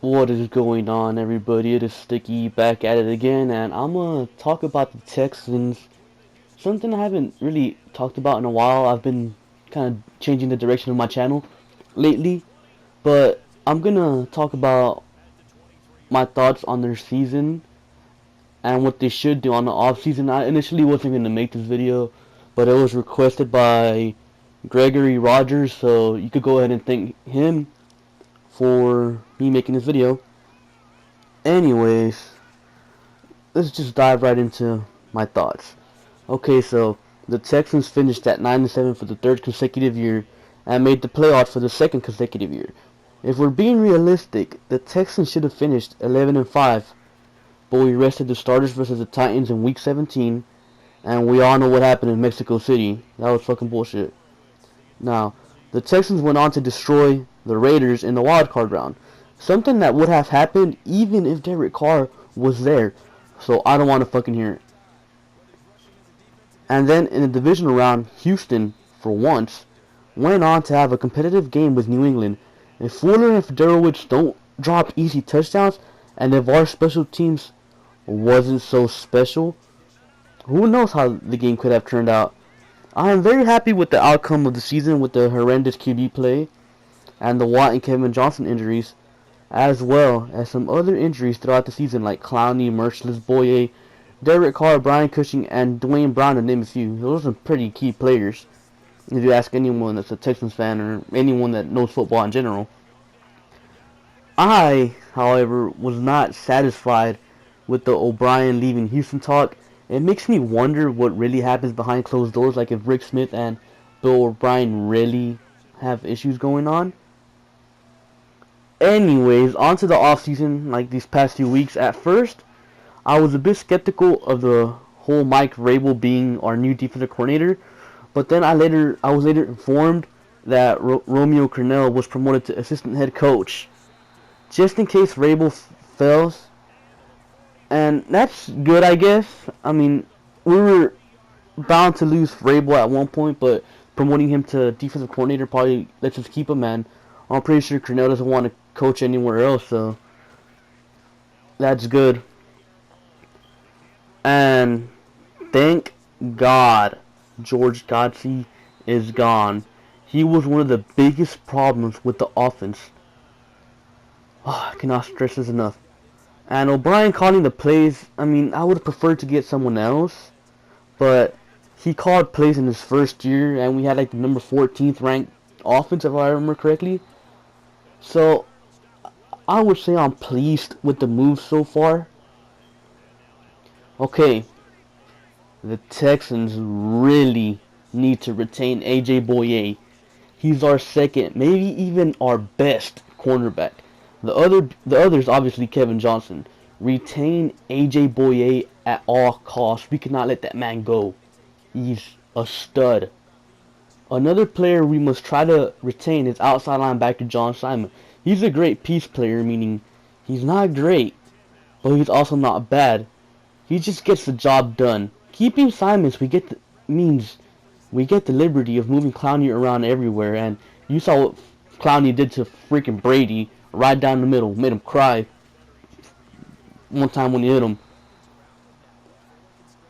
What is going on, everybody? It is Sticky back at it again, and I'm gonna talk about the Texans. Something I haven't really talked about in a while. I've been kind of changing the direction of my channel lately, but I'm gonna talk about my thoughts on their season and what they should do on the off season. I initially wasn't gonna make this video, but it was requested by Gregory Rogers, so you could go ahead and thank him for me making this video. Anyways, let's just dive right into my thoughts. Okay, so the Texans finished at 9-7 for the third consecutive year and made the playoffs for the second consecutive year. If we're being realistic, the Texans should have finished 11-5, but we rested the starters versus the Titans in Week 17, and we all know what happened in Mexico City. That was fucking bullshit. Now, the Texans went on to destroy the Raiders in the wild card round, something that would have happened even if Derek Carr was there. So I don't want to fucking hear it. And then in the divisional round, Houston, for once, went on to have a competitive game with New England. If Fuller and Federowicz don't drop easy touchdowns, and if our special teams wasn't so special, who knows how the game could have turned out. I am very happy with the outcome of the season with the horrendous QB play and the Watt and Kevin Johnson injuries, as well as some other injuries throughout the season like Clowney, Merciless, Boye, Derek Carr, Brian Cushing, and Dwayne Brown, to name a few. Those are some pretty key players if you ask anyone that's a Texans fan or anyone that knows football in general. I, however, was not satisfied with the O'Brien leaving Houston talk. It makes me wonder what really happens behind closed doors, like if Rick Smith and Bill O'Brien really have issues going on. Anyways, on to the offseason, like these past few weeks. At first, I was a bit skeptical of the whole Mike Vrabel being our new defensive coordinator, but then I was later informed that Romeo Crennel was promoted to assistant head coach, just in case Vrabel fails. And that's good, I guess. I mean, we were bound to lose Vrabel at one point, but promoting him to defensive coordinator probably lets us keep him, and I'm pretty sure Crennel doesn't want to coach anywhere else, so that's good. And thank God George Godsey is gone. He was one of the biggest problems with the offense. Oh, I cannot stress this enough. And O'Brien calling the plays, I mean, I would have preferred to get someone else, but he called plays in his first year, and we had like the number 14th ranked offense, if I remember correctly. So, I would say I'm pleased with the move so far. Okay, the Texans really need to retain A.J. Boye. He's our second, maybe even our best cornerback. The others obviously Kevin Johnson. Retain A.J. Boye at all costs. We cannot let that man go. He's a stud. Another player we must try to retain is outside linebacker John Simon. He's a great piece player, meaning he's not great, but he's also not bad. He just gets the job done. Keeping Simons, means we get the liberty of moving Clowney around everywhere, and you saw what Clowney did to freaking Brady right down the middle, made him cry one time when he hit him.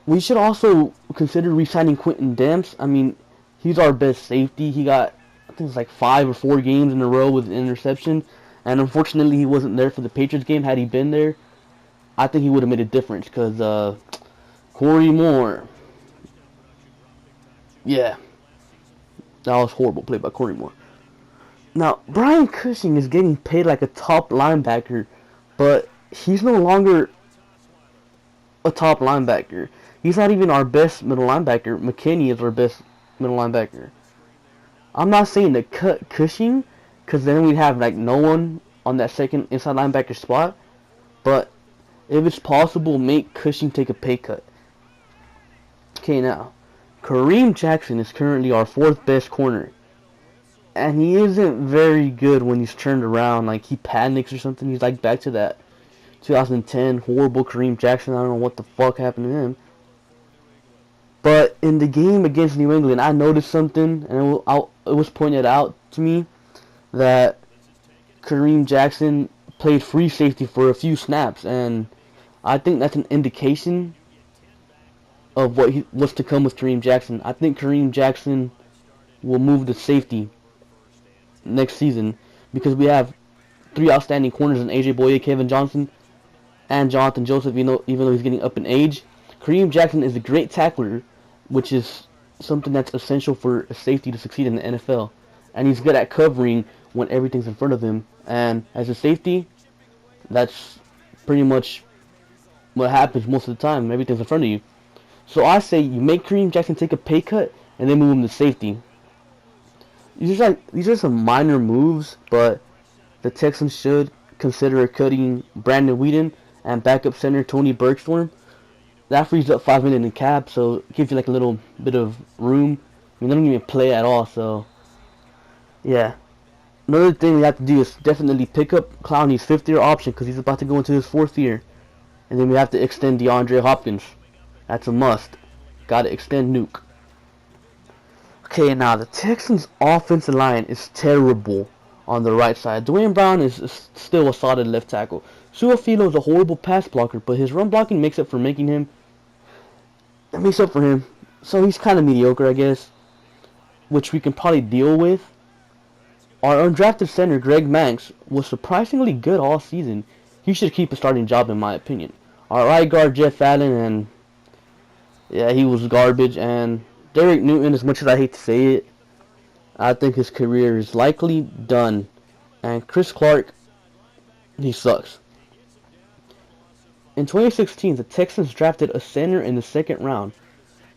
We should also consider re-signing Quentin Demps. I mean, he's our best safety. He got, I think it's like 5 or 4 games in a row with an interception, and unfortunately he wasn't there for the Patriots game. Had he been there, I think he would have made a difference, because Corey Moore, yeah, that was horrible play by Corey Moore. Now, Brian Cushing is getting paid like a top linebacker, but he's no longer a top linebacker. He's not even our best middle linebacker. McKinney is our best middle linebacker. I'm not saying to cut Cushing, because then we'd have like no one on that second inside linebacker spot, but if it's possible, make Cushing take a pay cut. Okay, now, Kareem Jackson is currently our 4th best corner. And he isn't very good when he's turned around. Like, he panics or something. He's like back to that 2010 horrible Kareem Jackson. I don't know what the fuck happened to him. But in the game against New England, I noticed something, and it was pointed out to me that Kareem Jackson played free safety for a few snaps, and I think that's an indication of what's to come with Kareem Jackson. I think Kareem Jackson will move to safety next season because we have three outstanding corners in AJ Boye, Kevin Johnson, and Jonathan Joseph. Even though he's getting up in age, Kareem Jackson is a great tackler, which is something that's essential for a safety to succeed in the NFL. And he's good at covering when everything's in front of him. And as a safety, that's pretty much what happens most of the time. Everything's in front of you. So I say you make Kareem Jackson take a pay cut and then move him to safety. These are some minor moves, but the Texans should consider cutting Brandon Whedon and backup center Tony Bergstrom. That frees up $5 million in cap, so it gives you like a little bit of room. I mean, they don't even play at all, so yeah. Another thing we have to do is definitely pick up Clowney's fifth-year option because he's about to go into his fourth year, and then we have to extend DeAndre Hopkins. That's a must. Got to extend Nuke. Okay, now the Texans' offensive line is terrible on the right side. Dwayne Brown is still a solid left tackle. Suafilo is a horrible pass blocker, but his run blocking makes up for him. So he's kind of mediocre, I guess, which we can probably deal with. Our undrafted center, Greg Manx, was surprisingly good all season. He should keep a starting job, in my opinion. Our right guard, Jeff Allen, and yeah, he was garbage. And Derek Newton, as much as I hate to say it, I think his career is likely done. And Chris Clark, he sucks. In 2016, the Texans drafted a center in the second round.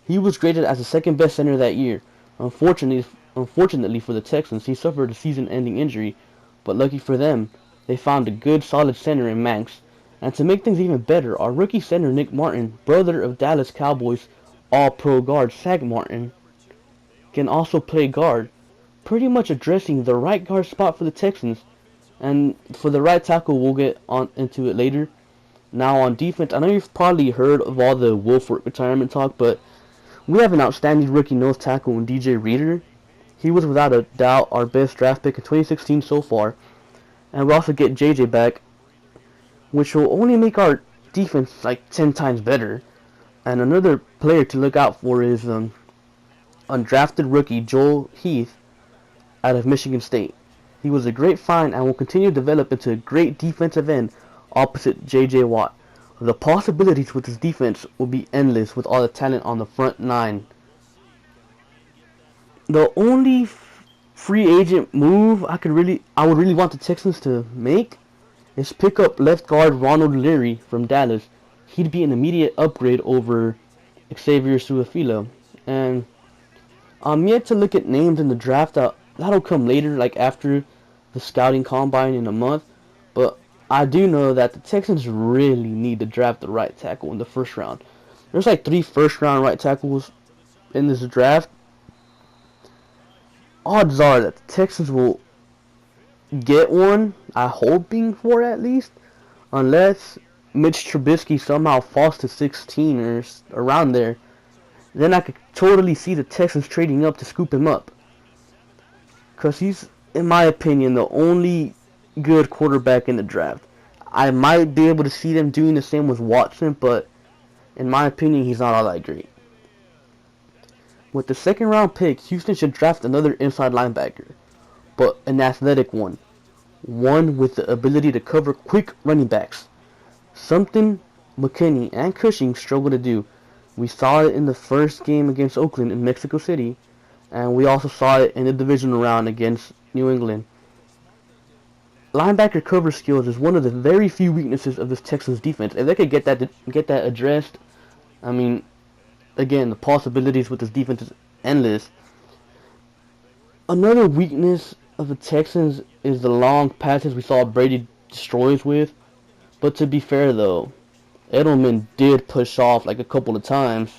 He was graded as the second best center that year. Unfortunately for the Texans, he suffered a season-ending injury, but lucky for them, they found a good, solid center in Manx. And to make things even better, our rookie center Nick Martin, brother of Dallas Cowboys All-Pro guard Zach Martin, can also play guard, pretty much addressing the right guard spot for the Texans. And for the right tackle, we'll get on into it later. Now on defense, I know you've probably heard of all the Wolford retirement talk, but we have an outstanding rookie nose tackle in DJ Reader. He was without a doubt our best draft pick in 2016 so far. And we also get JJ back, which will only make our defense like 10 times better. And another player to look out for is undrafted rookie Joel Heath out of Michigan State. He was a great find and will continue to develop into a great defensive end opposite J.J. Watt. The possibilities with this defense will be endless with all the talent on the front nine. The only free agent move I would really want the Texans to make is pick up left guard Ronald Leary from Dallas. He'd be an immediate upgrade over Xavier Suafilo. And I'm yet to look at names in the draft. That'll come later, like after the scouting combine in a month. But I do know that the Texans really need to draft the right tackle in the first round. There's like 3 first-round right tackles in this draft. Odds are that the Texans will get one, I'm hoping for at least, unless Mitch Trubisky somehow falls to 16 or around there. Then I could totally see the Texans trading up to scoop him up. Because he's, in my opinion, the only good quarterback in the draft. I might be able to see them doing the same with Watson, but in my opinion, he's not all that great. With the second round pick, Houston should draft another inside linebacker, but an athletic one. One with the ability to cover quick running backs. Something McKinney and Cushing struggle to do. We saw it in the first game against Oakland in Mexico City, and we also saw it in the divisional round against New England. Linebacker cover skills is one of the very few weaknesses of this Texans defense. If they could get that addressed, I mean, again, the possibilities with this defense is endless. Another weakness of the Texans is the long passes we saw Brady destroy us with. But to be fair though, Edelman did push off like a couple of times.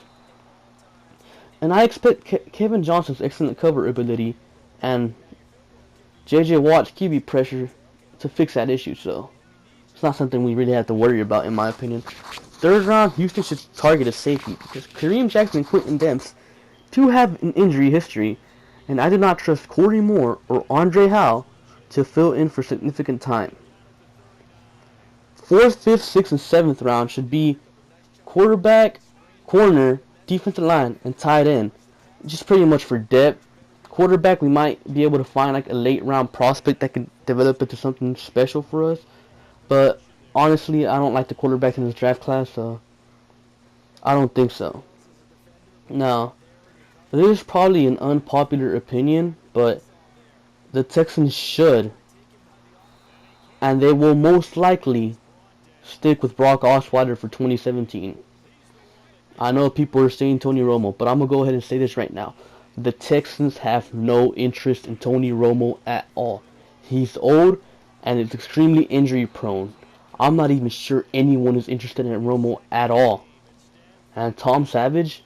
And I expect Kevin Johnson's excellent cover ability and J.J. Watt's QB pressure to fix that issue, so it's not something we really have to worry about in my opinion. Third round, Houston should target a safety because Kareem Jackson and Quentin Demps do have an injury history, and I do not trust Corey Moore or Andre Howe to fill in for significant time. 4th, 5th, 6th, and 7th round should be quarterback, corner, defensive line, and tight end. Just pretty much for depth. Quarterback, we might be able to find like a late round prospect that can develop into something special for us. But honestly, I don't like the quarterbacks in this draft class, so I don't think so. Now, this is probably an unpopular opinion, but the Texans should, and they will most likely stick with Brock Osweiler for 2017. I know people are saying Tony Romo, but I'm going to go ahead and say this right now. The Texans have no interest in Tony Romo at all. He's old and is extremely injury prone. I'm not even sure anyone is interested in Romo at all. And Tom Savage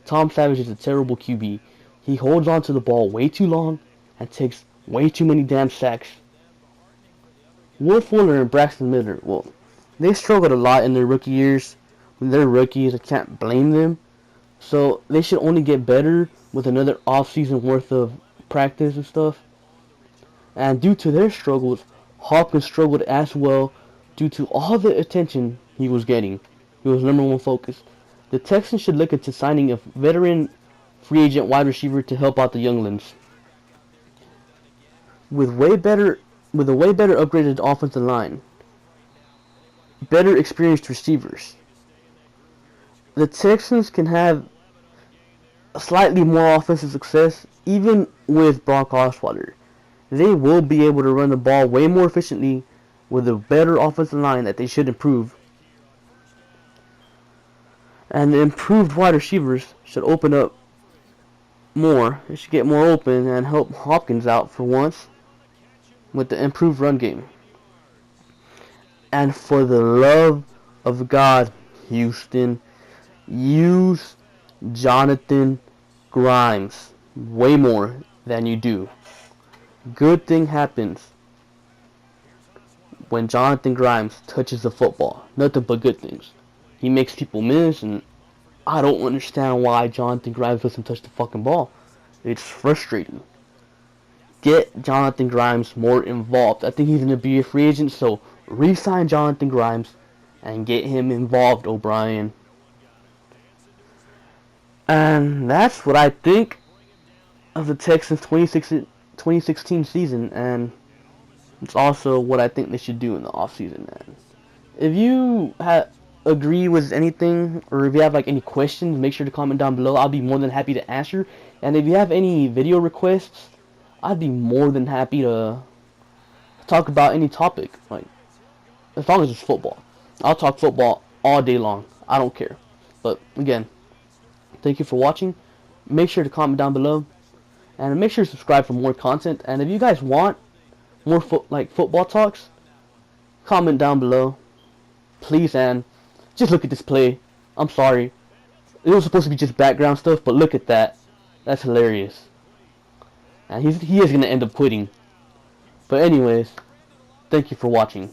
is a terrible QB. He holds on to the ball way too long and takes way too many damn sacks. Will Fuller and Braxton Miller, well, they struggled a lot in their rookie years. When they're rookies, I can't blame them. So they should only get better with another off-season worth of practice and stuff. And due to their struggles, Hopkins struggled as well due to all the attention he was getting. He was number one focus. The Texans should look into signing a veteran free agent wide receiver to help out the younglings. With a way better upgraded offensive line, better experienced receivers, the Texans can have slightly more offensive success even with Brock Osweiler. They will be able to run the ball way more efficiently with a better offensive line that they should improve. And the improved wide receivers should open up more. They should get more open and help Hopkins out for once with the improved run game. And for the love of God, Houston, use Jonathan Grimes way more than you do. Good thing happens when Jonathan Grimes touches the football. Nothing but good things. He makes people miss, and I don't understand why Jonathan Grimes doesn't touch the fucking ball. It's frustrating. Get Jonathan Grimes more involved. I think he's going to be a free agent, so re-sign Jonathan Grimes and get him involved, O'Brien. And that's what I think of the Texans 2016 season, and it's also what I think they should do in the offseason. Man, if you agree with anything, or if you have like any questions, make sure to comment down below. I'll be more than happy to answer. And if you have any video requests, I'd be more than happy to talk about any topic, like as long as it's football. I'll talk football all day long. I don't care. But again, thank you for watching. Make sure to comment down below, and make sure to subscribe for more content. And if you guys want more football talks, comment down below, please. And just look at this play. I'm sorry, it was supposed to be just background stuff, but look at that. That's hilarious. And he is gonna end up quitting. But anyways, thank you for watching.